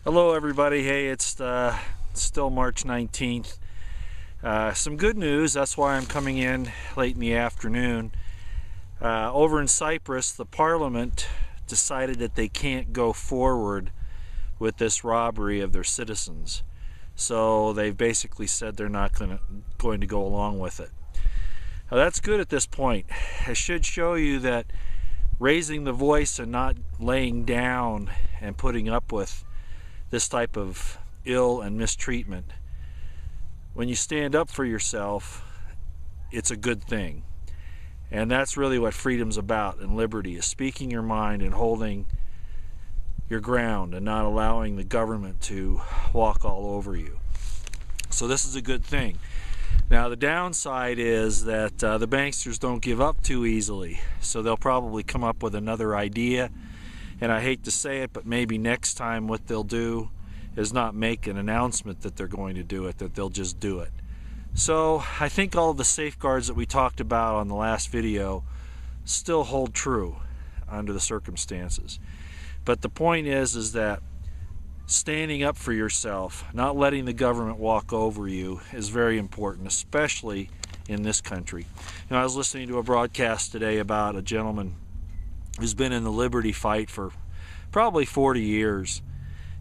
Hello everybody. Hey, it's still March 19th. Some good news, that's why I'm coming in late in the afternoon. Over in Cyprus, the parliament decided that they can't go forward with this robbery of their citizens. So they've basically said they're not going to go along with it. Now that's good at this point. It should show you that raising the voice and not laying down and putting up with this type of ill and mistreatment, when you stand up for yourself, it's a good thing. And that's really what freedom's about, and liberty is speaking your mind and holding your ground and not allowing the government to walk all over you. So this is a good thing. Now the downside is that the banksters don't give up too easily, so they'll probably come up with another idea. And I hate to say it, but maybe next time what they'll do is not make an announcement that they're going to do it, that they'll just do it. So I think all of the safeguards that we talked about on the last video still hold true under the circumstances. But the point is that standing up for yourself, not letting the government walk over you, is very important, especially in this country. You know, I was listening to a broadcast today about a gentleman who's been in the liberty fight for probably 40 years.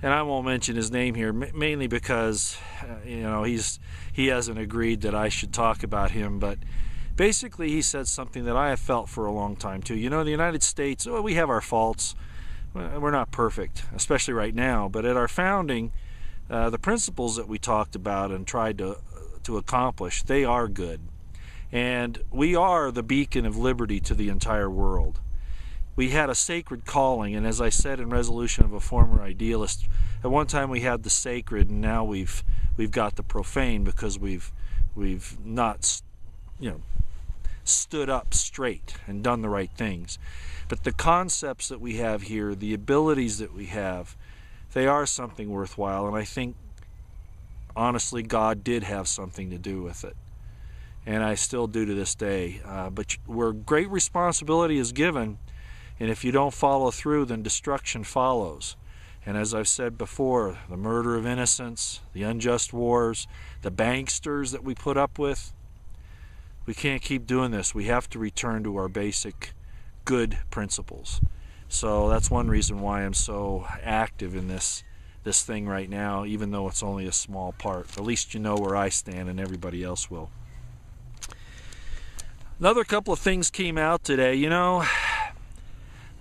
And I won't mention his name here, mainly because he hasn't agreed that I should talk about him. But basically he said something that I have felt for a long time too. You know, the United States, we have our faults. We're not perfect, especially right now. But at our founding, the principles that we talked about and tried to accomplish, they are good. And we are the beacon of liberty to the entire world. We had a sacred calling, and as I said in resolution of a former idealist, at one time we had the sacred, and now we've got the profane because we've not, stood up straight and done the right things. But the concepts that we have here, the abilities that we have, they are something worthwhile, and I think honestly God did have something to do with it, and I still do to this day. But where great responsibility is given, and if you don't follow through, then destruction follows. And as I've said before, the murder of innocents, the unjust wars, the banksters that we put up with, we can't keep doing this. We have to return to our basic good principles. So that's one reason why I'm so active in this thing right now, even though it's only a small part. At least you know where I stand, and everybody else will. Another couple of things came out today. You know,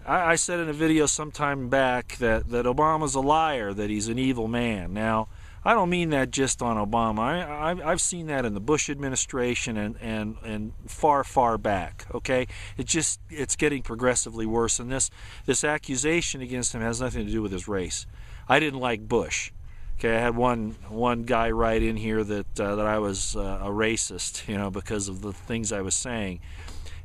I said in a video sometime back that Obama's a liar, that he's an evil man. Now, I don't mean that just on Obama. I've seen that in the Bush administration and far back, okay? It's getting progressively worse, and this accusation against him has nothing to do with his race. I didn't like Bush. Okay, I had one guy write in here that I was a racist, because of the things I was saying.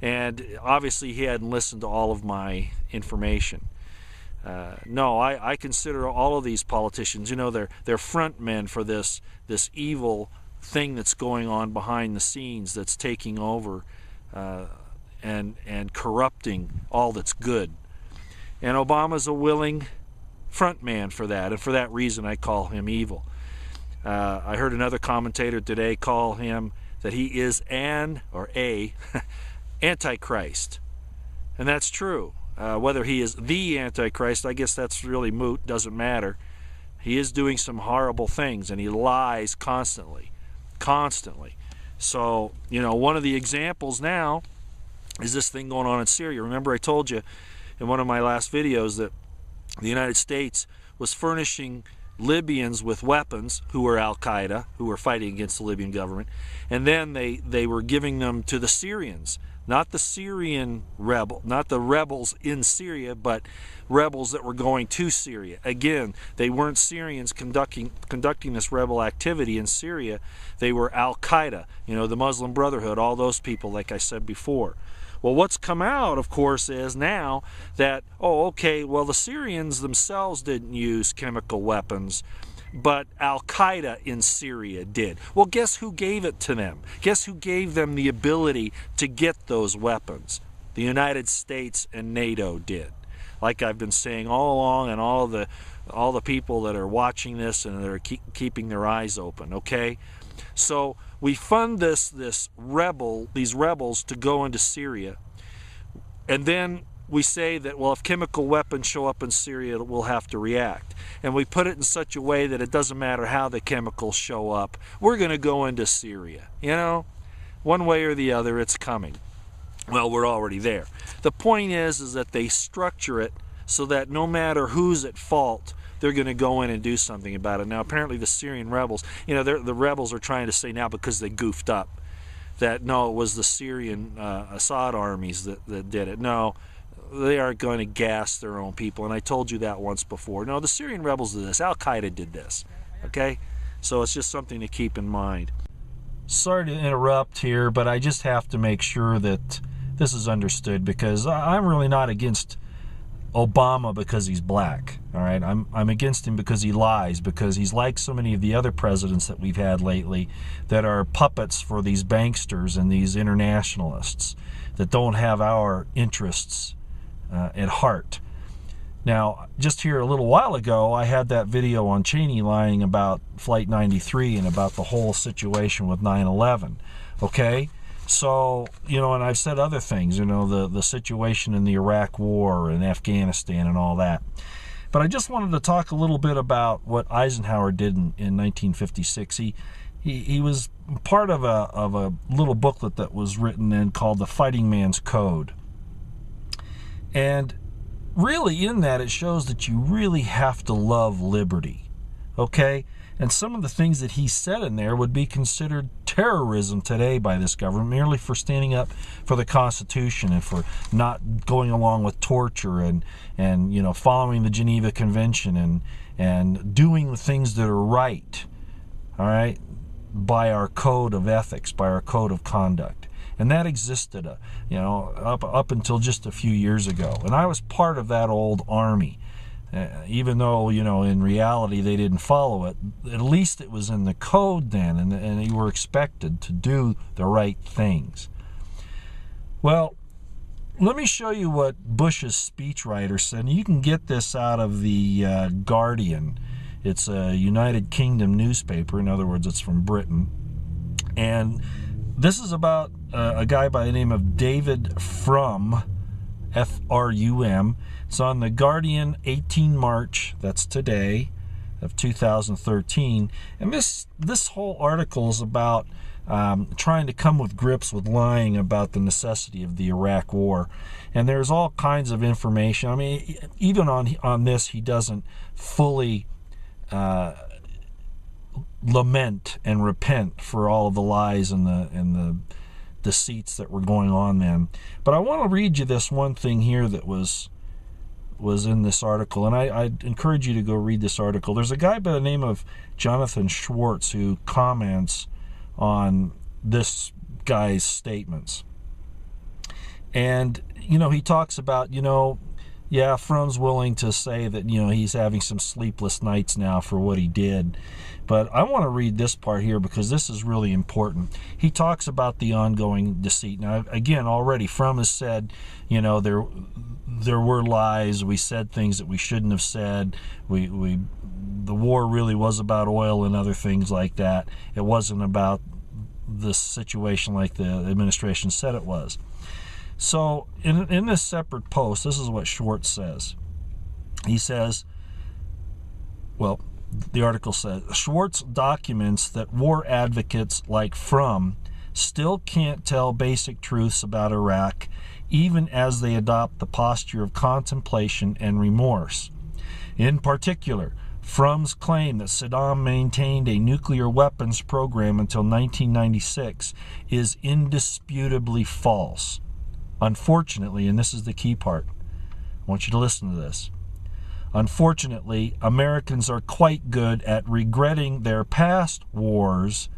And obviously he hadn't listened to all of my information. No, I consider all of these politicians, they're front men for this evil thing that's going on behind the scenes, that's taking over and corrupting all that's good. And Obama's a willing front man for that, and for that reason I call him evil. I heard another commentator today call him that he is a Antichrist, and that's true. Whether he is the Antichrist, I guess that's really moot, doesn't matter. He is doing some horrible things, and he lies constantly. So, one of the examples now is this thing going on in Syria. Remember I told you in one of my last videos that the United States was furnishing Libyans with weapons who were Al-Qaeda, who were fighting against the Libyan government, and then they were giving them to the Syrians. Not the Syrian not the rebels in Syria, but rebels that were going to Syria. Again, they weren't Syrians conducting this rebel activity in Syria. They were Al-Qaeda, the Muslim Brotherhood, all those people, like I said before. Well, what's come out, of course, is now that, the Syrians themselves didn't use chemical weapons, but Al-Qaeda in Syria did. Well, guess who gave it to them? Guess who gave them the ability to get those weapons? The United States and NATO did. Like I've been saying all along, and all of the all the people that are watching this and that are keeping their eyes open, okay? So we fund these rebels to go into Syria, and then we say that, well, if chemical weapons show up in Syria, we'll have to react. And we put it in such a way that it doesn't matter how the chemicals show up. We're going to go into Syria. You know, one way or the other, it's coming. Well, we're already there. The point is that they structure it so that no matter who's at fault, they're going to go in and do something about it. Now, apparently the Syrian rebels, you know, the rebels are trying to say now, because they goofed up, that no, it was the Syrian Assad armies that did it. No, they are going to gas their own people, and I told you that once before. No, the Syrian rebels did this. Al-Qaeda did this, okay? So it's just something to keep in mind. Sorry to interrupt here, but I just have to make sure that this is understood, because I'm really not against Obama because he's black, all right? I'm against him because he lies, because he's like so many of the other presidents that we've had lately that are puppets for these banksters and these internationalists that don't have our interests at heart. Now, just here a little while ago, I had that video on Cheney lying about Flight 93 and about the whole situation with 9/11, okay? So, you know, and I've said other things, you know, the situation in the Iraq War and Afghanistan and all that. But I just wanted to talk a little bit about what Eisenhower did in 1956. He was part of a little booklet that was written then called The Fighting Man's Code. And really in that it shows that you really have to love liberty, okay? And some of the things that he said in there would be considered terrorism today by this government, merely for standing up for the Constitution and for not going along with torture and you know, following the Geneva Convention and doing the things that are right, all right, by our code of ethics, by our code of conduct. And that existed, you know, up until just a few years ago. And I was part of that old army. Even though, you know, in reality they didn't follow it, at least it was in the code then, and you were expected to do the right things. Well, let me show you what Bush's speechwriter said. And you can get this out of the Guardian. It's a United Kingdom newspaper. In other words, it's from Britain. And this is about a guy by the name of David Frum, F-R-U-M. It's on the Guardian, 18 March, that's today, of 2013. And this whole article is about trying to come with grips with lying about the necessity of the Iraq War. And there's all kinds of information. I mean, even on this, he doesn't fully lament and repent for all of the lies and the deceits that were going on then. But I want to read you this one thing here that was in this article, and I encourage you to go read this article. There's a guy by the name of Jonathan Schwartz who comments on this guy's statements. And, you know, he talks about, you know, yeah, Frum's willing to say that, you know, he's having some sleepless nights now for what he did. But I want to read this part here because this is really important. He talks about the ongoing deceit. Now, again, already Frum has said, you know, there were lies. We said things that we shouldn't have said. The war really was about oil and other things like that. It wasn't about this situation like the administration said it was. So in this separate post, this is what Schwartz says. He says, well, the article says, Schwartz documents that war advocates like Frum still can't tell basic truths about Iraq, even as they adopt the posture of contemplation and remorse. In particular, Frum's claim that Saddam maintained a nuclear weapons program until 1996 is indisputably false. Unfortunately, and this is the key part, I want you to listen to this. Unfortunately, Americans are quite good at regretting their past wars,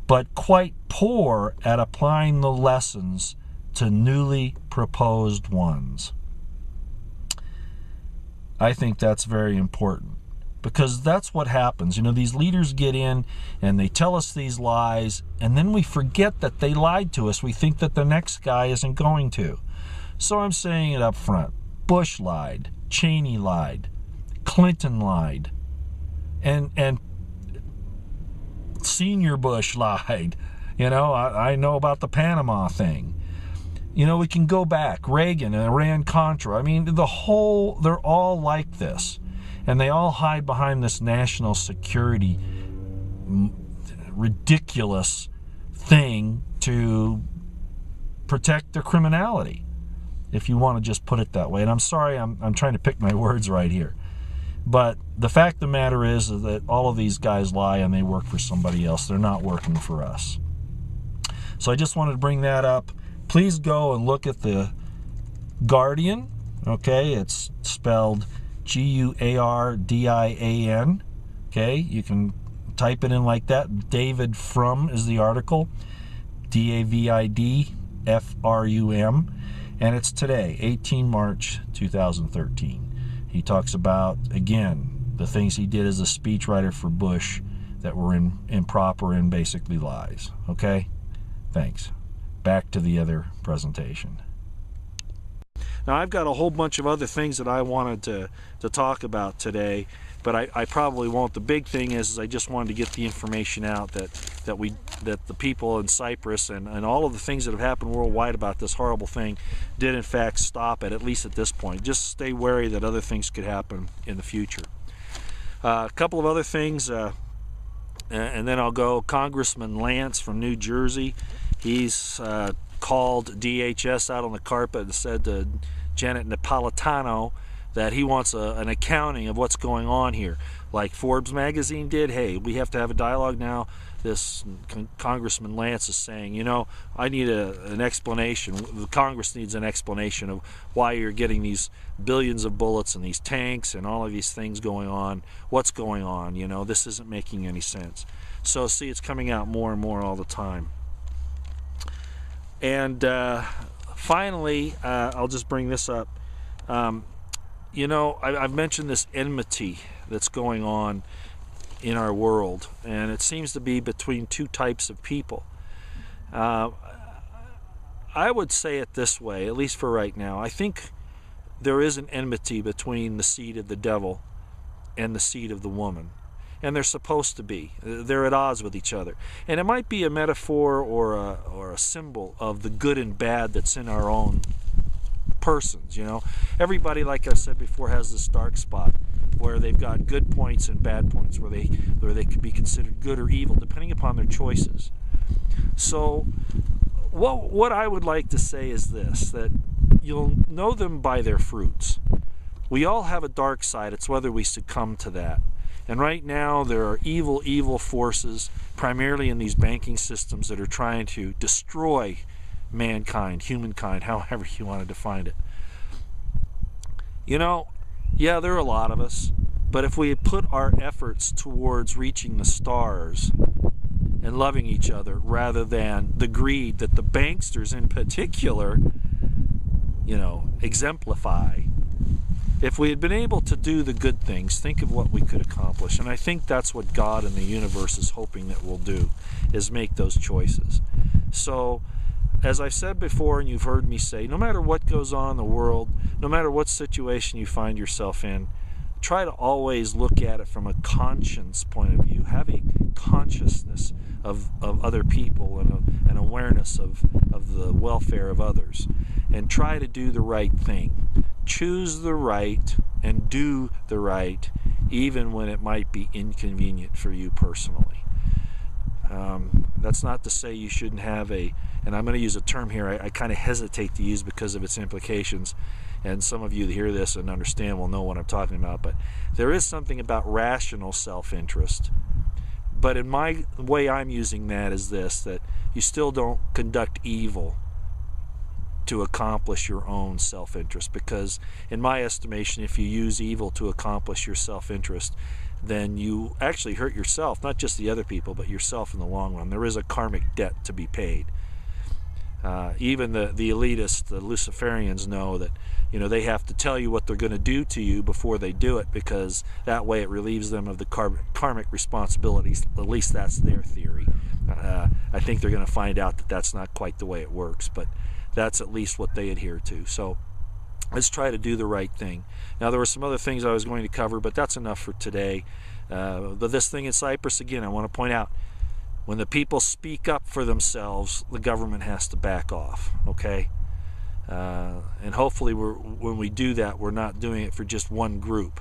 but quite poor at applying the lessons to newly proposed ones. I think that's very important, because that's what happens. You know, these leaders get in and they tell us these lies, and then we forget that they lied to us. We think that the next guy isn't going to. So I'm saying it up front. Bush lied. Cheney lied. Clinton lied. And Senior Bush lied. You know, I know about the Panama thing. You know, we can go back. Reagan and Iran-Contra. I mean, they're all like this. And they all hide behind this national security ridiculous thing to protect their criminality, if you want to just put it that way. And I'm sorry, I'm trying to pick my words right here. But the fact of the matter is that all of these guys lie and they work for somebody else. They're not working for us. So I just wanted to bring that up. Please go and look at the Guardian. Okay, it's spelled Guardian. Okay, you can type it in like that. David Frum is the article. DAVID-FRUM. And it's today, 18 March 2013. He talks about, again, the things he did as a speechwriter for Bush that were improper and basically lies. Okay? Thanks. Back to the other presentation. Now, I've got a whole bunch of other things that I wanted to talk about today, but I probably won't. The big thing is I just wanted to get the information out that the people in Cyprus and all of the things that have happened worldwide about this horrible thing did in fact stop it, at least at this point. Just stay wary that other things could happen in the future. A couple of other things, and then I'll go. Congressman Lance from New Jersey, he's called DHS out on the carpet and said to Janet Napolitano that he wants an accounting of what's going on here. Like Forbes magazine did, hey, we have to have a dialogue now. This Congressman Lance is saying, you know, I need an explanation. The Congress needs an explanation of why you're getting these billions of bullets and these tanks and all of these things going on. What's going on? You know, this isn't making any sense. So see, it's coming out more and more all the time. And finally, I'll just bring this up. You know, I've mentioned this enmity that's going on in our world, and it seems to be between two types of people. I would say it this way, at least for right now. I think there is an enmity between the seed of the devil and the seed of the woman. And they're supposed to be. They're at odds with each other. And it might be a metaphor or a symbol of the good and bad that's in our own persons, you know. Everybody, like I said before, has this dark spot where they've got good points and bad points, where they could be considered good or evil, depending upon their choices. So what I would like to say is this, that you'll know them by their fruits. We all have a dark side. It's whether we succumb to that. And right now there are evil forces, primarily in these banking systems, that are trying to destroy mankind, humankind, however you want to define it. You know, yeah, there are a lot of us, but if we put our efforts towards reaching the stars and loving each other rather than the greed that the banksters in particular, you know, exemplify, if we had been able to do the good things, think of what we could accomplish. And I think that's what God and the universe is hoping that we'll do, is make those choices. So, as I've said before, and you've heard me say, no matter what goes on in the world, no matter what situation you find yourself in, try to always look at it from a conscience point of view. Have a consciousness of other people and an awareness of the welfare of others. And try to do the right thing. Choose the right and do the right, even when it might be inconvenient for you personally. That's not to say you shouldn't have and I'm going to use a term here I kind of hesitate to use because of its implications, and some of you that hear this and understand will know what I'm talking about, but there is something about rational self-interest. But in my way I'm using that is this, that you still don't conduct evil to accomplish your own self-interest, because in my estimation, if you use evil to accomplish your self-interest, then you actually hurt yourself, not just the other people, but yourself in the long run. There is a karmic debt to be paid. Even the elitists, the Luciferians, know that, you know, they have to tell you what they're going to do to you before they do it, because that way it relieves them of the karmic responsibilities. At least that's their theory. I think they're going to find out that that's not quite the way it works, but that's at least what they adhere to. So let's try to do the right thing. Now, there were some other things I was going to cover, but that's enough for today. This thing in Cyprus, again, I want to point out, when the people speak up for themselves, the government has to back off, okay? And hopefully when we do that, we're not doing it for just one group.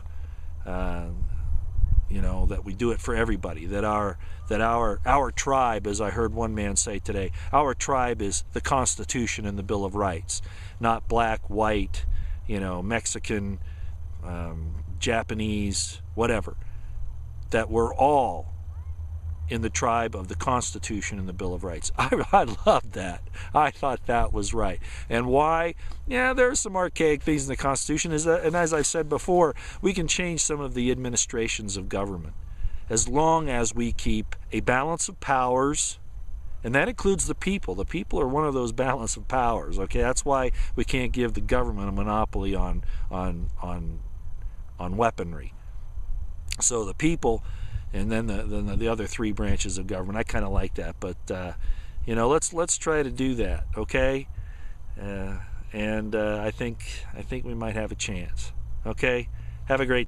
You know, that we do it for everybody, that our tribe, as I heard one man say today, our tribe is the Constitution and the Bill of Rights, not black, white, you know, Mexican, Japanese, whatever. That we're all in the tribe of the Constitution and the Bill of Rights. I loved that. I thought that was right. And why? Yeah, there are some archaic things in the Constitution, and as I've said before, we can change some of the administrations of government as long as we keep a balance of powers, and that includes the people. The people are one of those balance of powers. Okay, that's why we can't give the government a monopoly on weaponry. So the people, and then the other three branches of government. I kind of like that, but you know, let's try to do that, okay? And I think we might have a chance. Okay, have a great